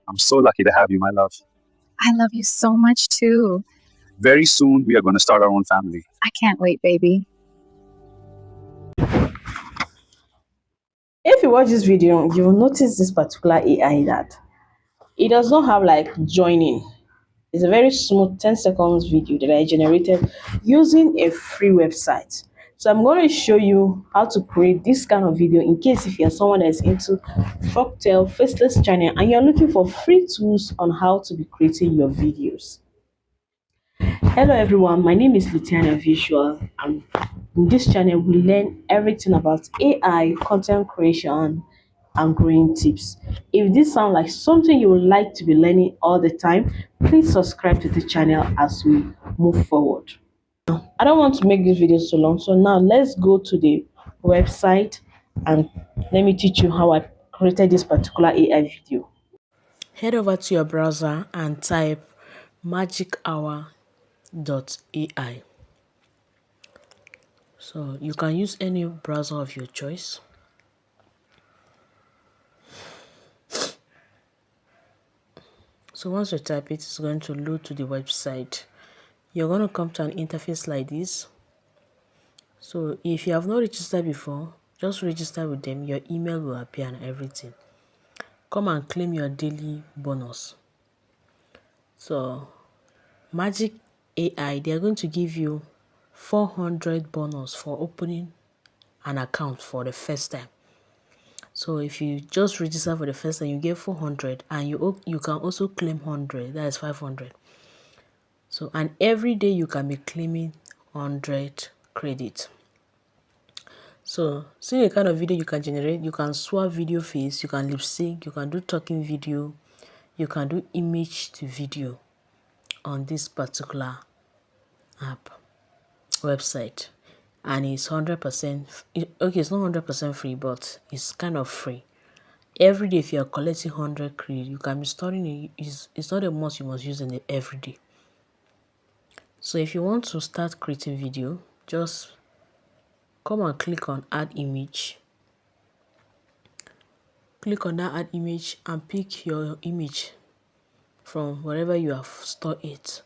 I'm so lucky to have you, my love. I love you so much too. Very soon, we are going to start our own family. I can't wait, baby. If you watch this video, you will notice this particular AI that it does not have like joining. It's a very smooth 10 seconds video that I generated using a free website. So I'm going to show you how to create this kind of video in case if you're someone that is into folktale, faceless channel and you're looking for free tools on how to be creating your videos. Hello everyone, my name is Litiana Visual and in this channel we learn everything about AI, content creation and growing tips. If this sounds like something you would like to be learning all the time, please subscribe to the channel as we move forward. I don't want to make this video so long, so now let's go to the website and let me teach you how I created this particular AI video. Head over to your browser and type magichour.ai. So you can use any browser of your choice. So once you type it, it's going to load to the website. You're going to come to an interface like this. So if you have not registered before, just register with them. Your email will appear and everything. Come and claim your daily bonus. So Magic AI, they are going to give you 400 bonus for opening an account for the first time. So if you just register for the first time, you get 400 and you can also claim 100, that is 500. So and every day you can be claiming 100 credit. So see the kind of video you can generate. You can swap video face, you can lip sync, you can do talking video, you can do image to video on this particular app website, and it's 100% okay, it's not 100% free, but it's kind of free. Every day if you are collecting 100 credit, you can be storing it. It's not a must you must use it every day. So if you want to start creating video, just come and click on add image. Click on that add image and pick your image from wherever you have stored it.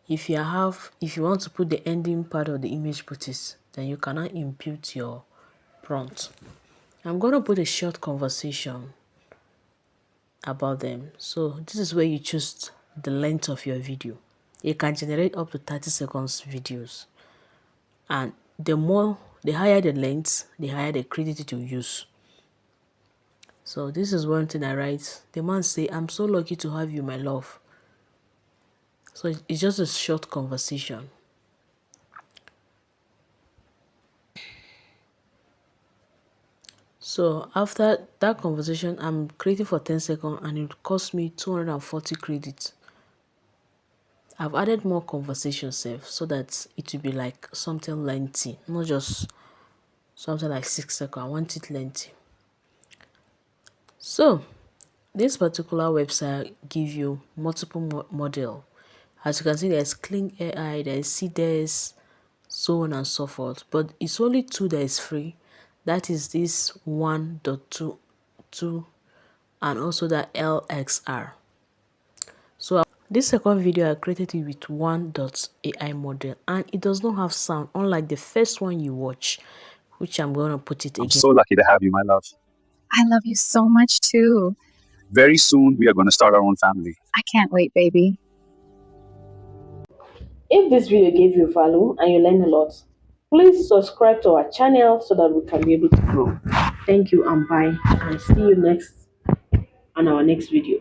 If you want to put the ending part of the image, put it, then you cannot input your prompt. I'm going to put a short conversation about them. So this is where you choose the length of your video. You can generate up to 30 seconds videos, and the higher the length, the higher the credit it will use. So this is one thing I write. The man say, "I'm so lucky to have you, my love." So it's just a short conversation. So after that conversation, I'm creating for 10 seconds and it cost me 240 credits. I've added more conversation safe so that it will be like something lengthy, not just something like 6 seconds. I want it lengthy. So this particular website give you multiple model. As you can see, there's Clean AI, there's Seedance, so on and so forth. But it's only two that is free. That is this 1.22 and also the LXR. So this second video I created it with 1.ai model and it does not have sound, unlike the first one you watch, which I'm going to put it again. I'm so lucky to have you, my love. I love you so much too. Very soon, we are going to start our own family. I can't wait, baby. If this video gave you value and you learned a lot, please subscribe to our channel so that we can be able to grow. Thank you and bye, and see you next on our next video.